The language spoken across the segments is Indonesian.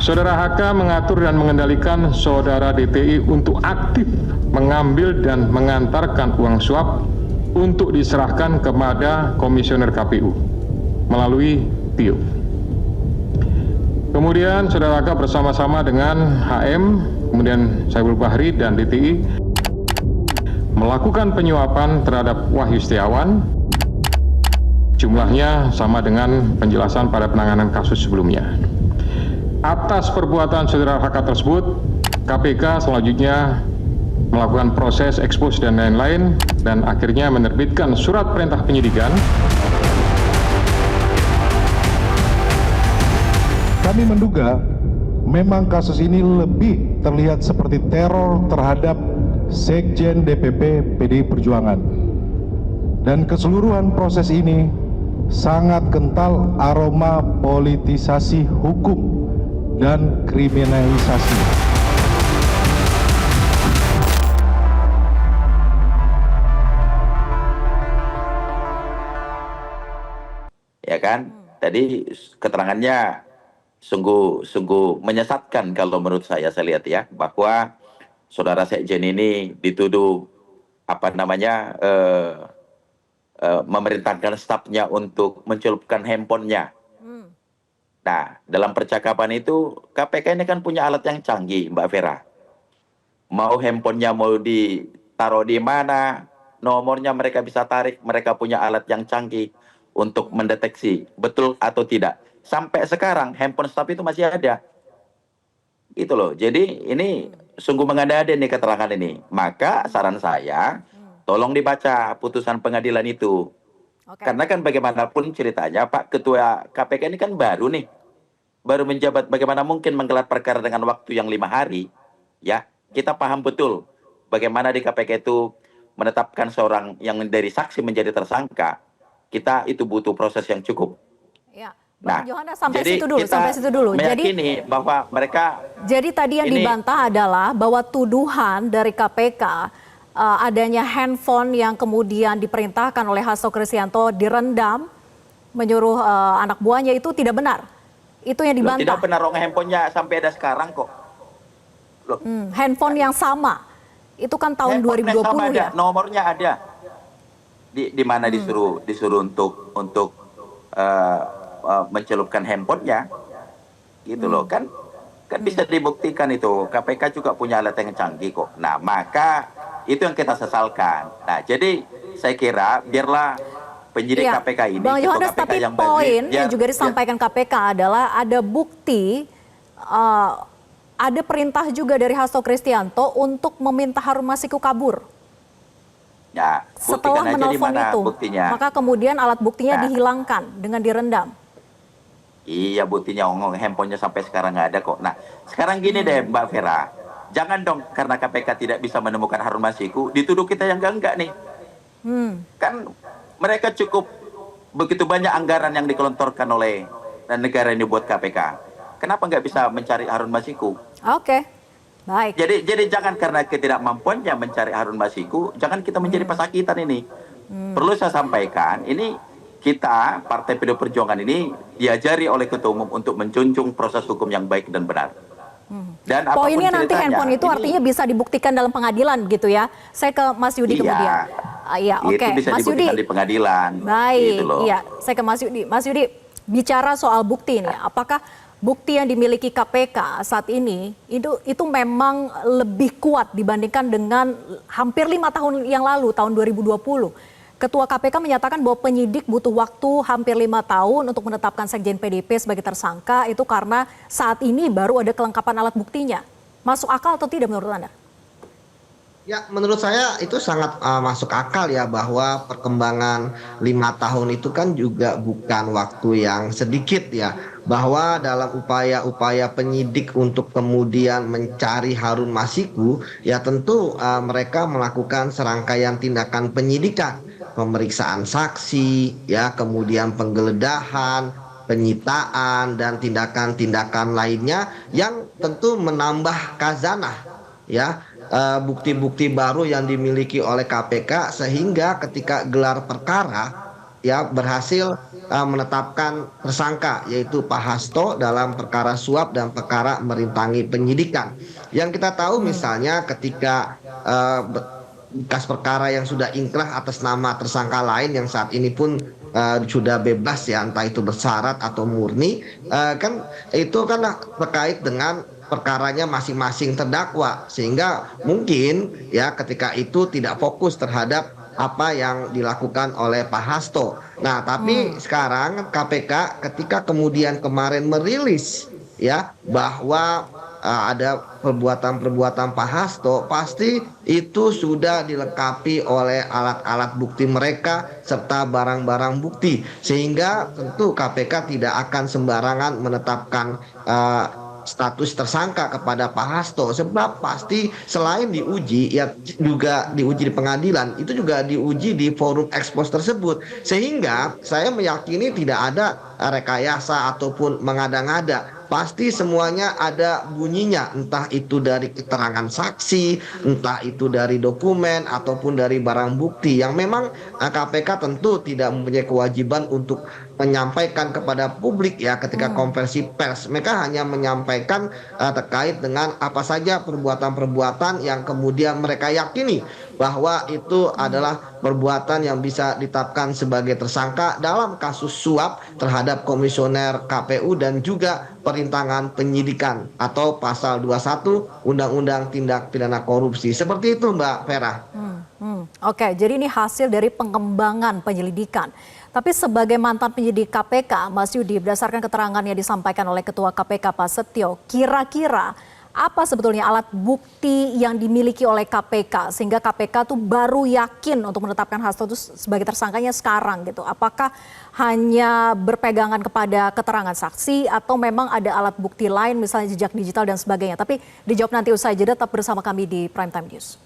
Saudara HK mengatur dan mengendalikan saudara DTI untuk aktif mengambil dan mengantarkan uang suap untuk diserahkan kepada Komisioner KPU melalui TIO. Kemudian saudara HK bersama-sama dengan HM, kemudian Saiful Bahri dan DTI melakukan penyuapan terhadap Wahyu Setiawan. Jumlahnya sama dengan penjelasan pada penanganan kasus sebelumnya. Atas perbuatan saudara HK tersebut, KPK selanjutnya melakukan proses ekspos dan lain-lain dan akhirnya menerbitkan surat perintah penyidikan. Kami menduga memang kasus ini lebih terlihat seperti teror terhadap Sekjen DPP PDI Perjuangan. Dan keseluruhan proses ini sangat kental aroma politisasi hukum dan kriminalisasi. Ya kan? Tadi keterangannya sungguh menyesatkan kalau menurut saya lihat ya, bahwa saudara Sekjen ini dituduh memerintahkan stafnya untuk mencelupkan handphonenya. Nah, dalam percakapan itu KPK ini kan punya alat yang canggih, Mbak Vera. Mau handphonenya mau ditaruh di mana, nomornya mereka bisa tarik, mereka punya alat yang canggih untuk mendeteksi betul atau tidak. Sampai sekarang handphone staf itu masih ada. Gitu loh. Jadi ini sungguh mengada-ada nih keterangan ini. Maka saran saya, tolong dibaca putusan pengadilan itu. Karena kan bagaimanapun ceritanya Pak Ketua KPK ini kan baru nih. Baru menjabat, bagaimana mungkin menggelar perkara dengan waktu yang 5 hari. Ya, kita paham betul bagaimana di KPK itu menetapkan seorang yang dari saksi menjadi tersangka. Kita itu butuh proses yang cukup. Ya. Nah, Bang Yohana sampai jadi situ dulu. Meyakini bahwa mereka. Jadi tadi yang dibantah adalah bahwa tuduhan dari KPK adanya handphone yang kemudian diperintahkan oleh Hasto Kristianto direndam, menyuruh anak buahnya, itu tidak benar. Itu yang dibantah. Tidak benar, handphonenya sampai ada sekarang kok. Handphone yang sama, itu kan tahun 2020 ya. Nomornya ada. Di mana disuruh untuk mencelupkan handphonenya, gitu loh kan bisa dibuktikan itu. KPK juga punya alat yang canggih kok. Nah, maka itu yang kita sesalkan. Nah, jadi saya kira biarlah penyidik KPK ini, Bang Yohanes, tapi poin yang juga disampaikan KPK adalah ada bukti, ada perintah juga dari Hasto Kristianto untuk meminta Harun Masiku kabur. Ya, setelah menelpon itu, buktinya. Maka kemudian alat buktinya dihilangkan dengan direndam. Iya, buktinya handphonenya sampai sekarang nggak ada kok. Nah, sekarang gini deh Mbak Vera, jangan dong karena KPK tidak bisa menemukan Harun Masiku, dituduh kita yang enggak nih. Kan mereka cukup begitu banyak anggaran yang dikelontorkan oleh negara ini buat KPK. Kenapa nggak bisa mencari Harun Masiku? Oke. Baik. Jadi jangan karena ketidakmampuannya mencari Harun Masiku, jangan kita menjadi pesakitan ini. Perlu saya sampaikan, ini kita Partai PDI Perjuangan ini diajari oleh Ketua Umum untuk menjunjung proses hukum yang baik dan benar. Dan poinnya nanti handphone itu artinya bisa dibuktikan dalam pengadilan gitu ya. Saya ke Mas Yudi kemudian. Iya, oke. Itu bisa Mas dibuktikan Yudi di pengadilan. Baik, gitu loh. iya. Saya ke Mas Yudi. Mas Yudi, bicara soal bukti ini, apakah bukti yang dimiliki KPK saat ini itu memang lebih kuat dibandingkan dengan hampir 5 tahun yang lalu, tahun 2020. Ketua KPK menyatakan bahwa penyidik butuh waktu hampir 5 tahun untuk menetapkan Sekjen PDIP sebagai tersangka, itu karena saat ini baru ada kelengkapan alat buktinya. Masuk akal atau tidak menurut Anda? Ya, menurut saya itu sangat masuk akal ya, bahwa perkembangan 5 tahun itu kan juga bukan waktu yang sedikit ya. Bahwa dalam upaya-upaya penyidik untuk kemudian mencari Harun Masiku, ya tentu mereka melakukan serangkaian tindakan penyidikan. Pemeriksaan saksi, ya, kemudian penggeledahan, penyitaan, dan tindakan-tindakan lainnya yang tentu menambah khazanah, ya, bukti-bukti baru yang dimiliki oleh KPK, sehingga ketika gelar perkara ya berhasil menetapkan tersangka yaitu Pak Hasto dalam perkara suap dan perkara merintangi penyidikan. Yang kita tahu misalnya ketika bekas perkara yang sudah ingkrah atas nama tersangka lain yang saat ini pun sudah bebas ya, entah itu bersyarat atau murni, kan itu kan terkait dengan perkaranya masing-masing terdakwa, sehingga mungkin ya ketika itu tidak fokus terhadap apa yang dilakukan oleh Pak Hasto. Nah, tapi sekarang KPK ketika kemudian kemarin merilis ya bahwa ada perbuatan-perbuatan Pak Hasto, pasti itu sudah dilengkapi oleh alat-alat bukti mereka serta barang-barang bukti, sehingga tentu KPK tidak akan sembarangan menetapkan status tersangka kepada Pak Hasto, sebab pasti selain diuji ya juga diuji di pengadilan, itu juga diuji di forum ekspos tersebut, sehingga saya meyakini tidak ada rekayasa ataupun mengada-ngada. Pasti semuanya ada bunyinya, entah itu dari keterangan saksi, entah itu dari dokumen ataupun dari barang bukti yang memang KPK tentu tidak mempunyai kewajiban untuk menyampaikan kepada publik ya ketika konversi pers. Mereka hanya menyampaikan terkait dengan apa saja perbuatan-perbuatan yang kemudian mereka yakini bahwa itu adalah perbuatan yang bisa ditetapkan sebagai tersangka dalam kasus suap terhadap komisioner KPU dan juga perintangan penyidikan atau pasal 21 Undang-Undang Tindak Pidana Korupsi. Seperti itu Mbak Vera. Oke, jadi ini hasil dari pengembangan penyelidikan. Tapi sebagai mantan penyidik KPK, Mas Yudi, berdasarkan keterangan yang disampaikan oleh Ketua KPK Pak Setio, kira-kira apa sebetulnya alat bukti yang dimiliki oleh KPK sehingga KPK tuh baru yakin untuk menetapkan Hasto itu sebagai tersangkanya sekarang gitu? Apakah hanya berpegangan kepada keterangan saksi atau memang ada alat bukti lain misalnya jejak digital dan sebagainya? Tapi dijawab nanti usai jeda, tetap bersama kami di Prime Time News.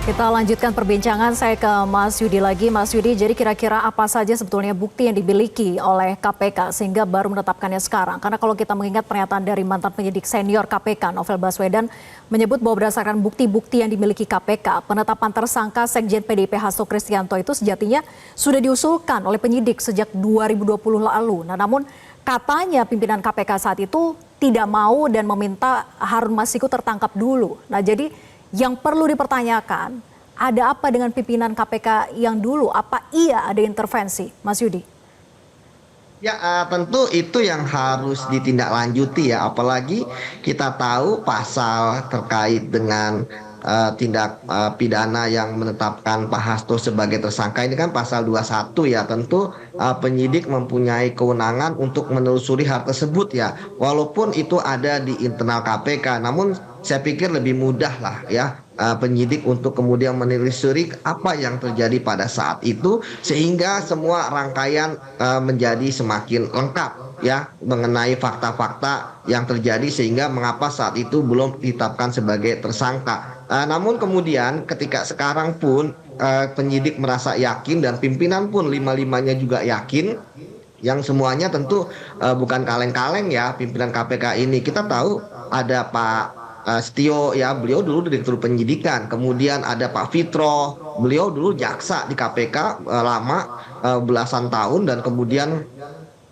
Kita lanjutkan perbincangan, saya ke Mas Yudi lagi. Mas Yudi, jadi kira-kira apa saja sebetulnya bukti yang dimiliki oleh KPK sehingga baru menetapkannya sekarang? Karena kalau kita mengingat pernyataan dari mantan penyidik senior KPK, Novel Baswedan, menyebut bahwa berdasarkan bukti-bukti yang dimiliki KPK, penetapan tersangka Sekjen PDIP Hasto Kristianto itu sejatinya sudah diusulkan oleh penyidik sejak 2020 lalu. Nah, namun katanya pimpinan KPK saat itu tidak mau dan meminta Harun Masiku tertangkap dulu. Nah, jadi yang perlu dipertanyakan, ada apa dengan pimpinan KPK yang dulu? Apa iya ada intervensi, Mas Yudi? Ya, tentu itu yang harus ditindaklanjuti ya, apalagi kita tahu pasal terkait dengan tindak pidana yang menetapkan Pak Hasto sebagai tersangka ini kan pasal 21 ya. Tentu penyidik mempunyai kewenangan untuk menelusuri hal tersebut ya, walaupun itu ada di internal KPK, namun saya pikir lebih mudah lah ya penyidik untuk kemudian menelusuri apa yang terjadi pada saat itu sehingga semua rangkaian menjadi semakin lengkap ya mengenai fakta-fakta yang terjadi sehingga mengapa saat itu belum ditetapkan sebagai tersangka. Namun kemudian ketika sekarang pun penyidik merasa yakin dan pimpinan pun lima-limanya juga yakin, yang semuanya tentu bukan kaleng-kaleng ya pimpinan KPK ini. Kita tahu ada Pak Setio ya, beliau dulu direktur penyidikan, kemudian ada Pak Fitro, beliau dulu jaksa di KPK lama belasan tahun dan kemudian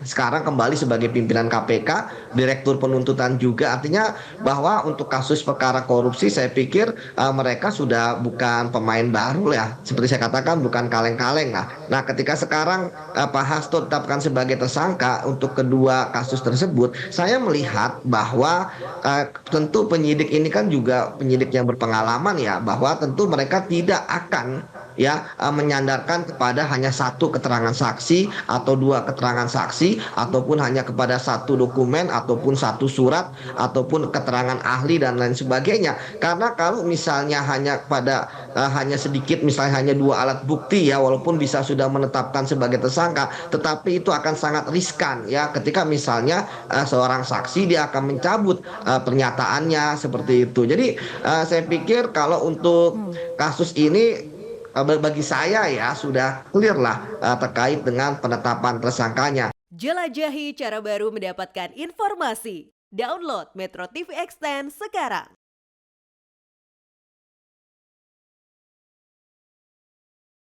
sekarang kembali sebagai pimpinan KPK, direktur penuntutan juga. Artinya bahwa untuk kasus perkara korupsi saya pikir mereka sudah bukan pemain baru ya. Seperti saya katakan bukan kaleng-kaleng lah. Nah, ketika sekarang Pak Hasto ditetapkan sebagai tersangka untuk kedua kasus tersebut, saya melihat bahwa tentu penyidik ini kan juga penyidik yang berpengalaman ya, bahwa tentu mereka tidak akan ya menyandarkan kepada hanya satu keterangan saksi atau dua keterangan saksi ataupun hanya kepada satu dokumen ataupun satu surat ataupun keterangan ahli dan lain sebagainya. Karena kalau misalnya hanya pada hanya sedikit, misalnya hanya dua alat bukti ya, walaupun bisa sudah menetapkan sebagai tersangka, tetapi itu akan sangat riskan ya ketika misalnya seorang saksi dia akan mencabut pernyataannya seperti itu. Jadi saya pikir kalau untuk kasus ini bagi saya ya sudah clear lah terkait dengan penetapan tersangkanya. Jelajahi cara baru mendapatkan informasi. Download Metro TV Extend sekarang.